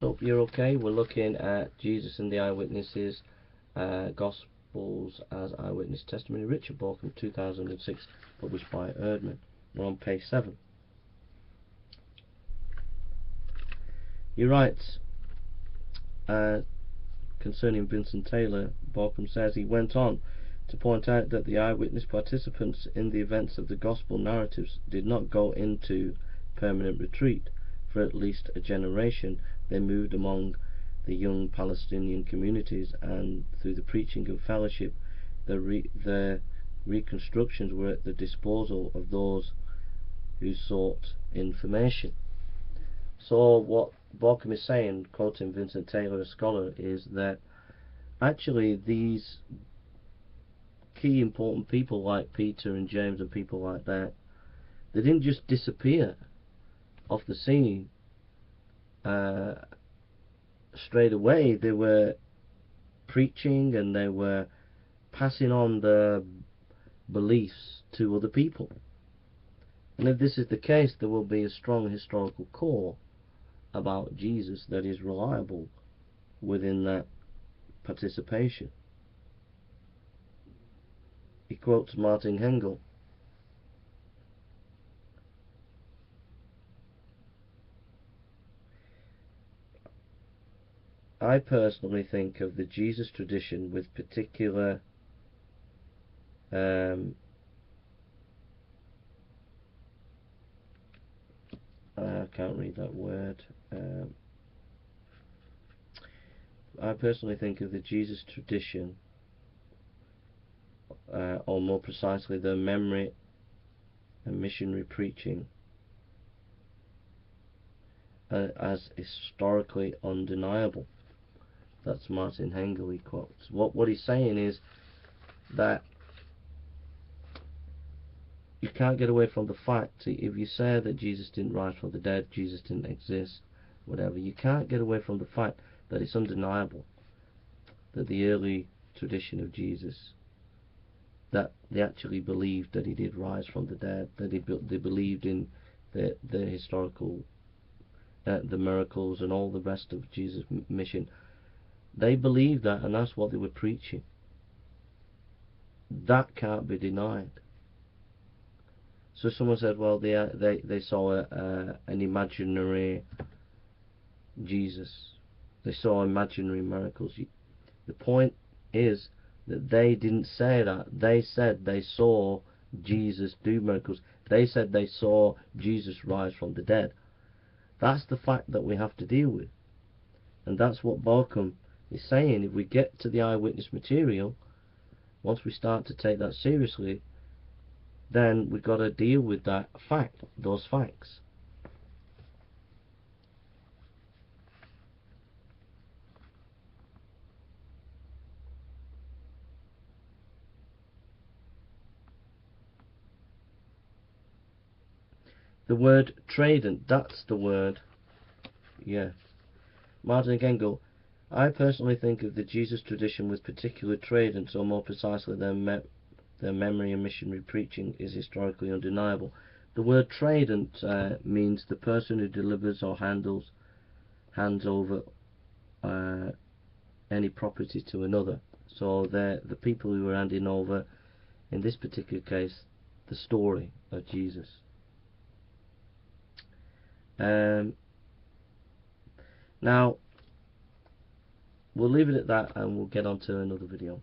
Hope you're okay. We're looking at Jesus and the Eyewitnesses, Gospels as Eyewitness Testimony, Richard Bauckham, 2006, published by Erdman. We're on page 7. He writes, concerning Vincent Taylor, Bauckham says, he went on to point out that the eyewitness participants in the events of the Gospel narratives did not go into permanent retreat. For at least a generation they moved among the young Palestinian communities, and through the preaching of fellowship their reconstructions were at the disposal of those who sought information. So what Bauckham is saying, quoting Vincent Taylor, a scholar, is that actually these key important people like Peter and James and people like that, they didn't just disappear off the scene straight away. They were preaching and they were passing on their beliefs to other people. And if this is the case, there will be a strong historical core about Jesus that is reliable within that participation. He quotes Martin Hengel. I personally think of the Jesus tradition with particular I can't read that word. I personally think of the Jesus tradition, or more precisely the memory and missionary preaching, as historically undeniable. That's Martin Hengel he quotes. What he's saying is that you can't get away from the fact, if you say that Jesus didn't rise from the dead, Jesus didn't exist, whatever, you can't get away from the fact that it's undeniable that the early tradition of Jesus, that they actually believed that he did rise from the dead, that they believed in the historical, the miracles and all the rest of Jesus' mission. They believed that, and that's what they were preaching. That can't be denied. So someone said, well, they saw an imaginary Jesus. They saw imaginary miracles. The point is that they didn't say that. They said they saw Jesus do miracles. They said they saw Jesus rise from the dead. That's the fact that we have to deal with. And that's what Bauckham is saying. If we get to the eyewitness material, once we start to take that seriously, then we've got to deal with that fact, those facts. The word tradent, that's the word. Yeah. Martin Hengel, I personally think of the Jesus tradition with particular tradents, or more precisely their memory and missionary preaching, is historically undeniable. The word tradent means the person who delivers or hands over any property to another. So they're the people who are handing over, in this particular case, the story of Jesus. Now we'll leave it at that, and we'll get on to another video.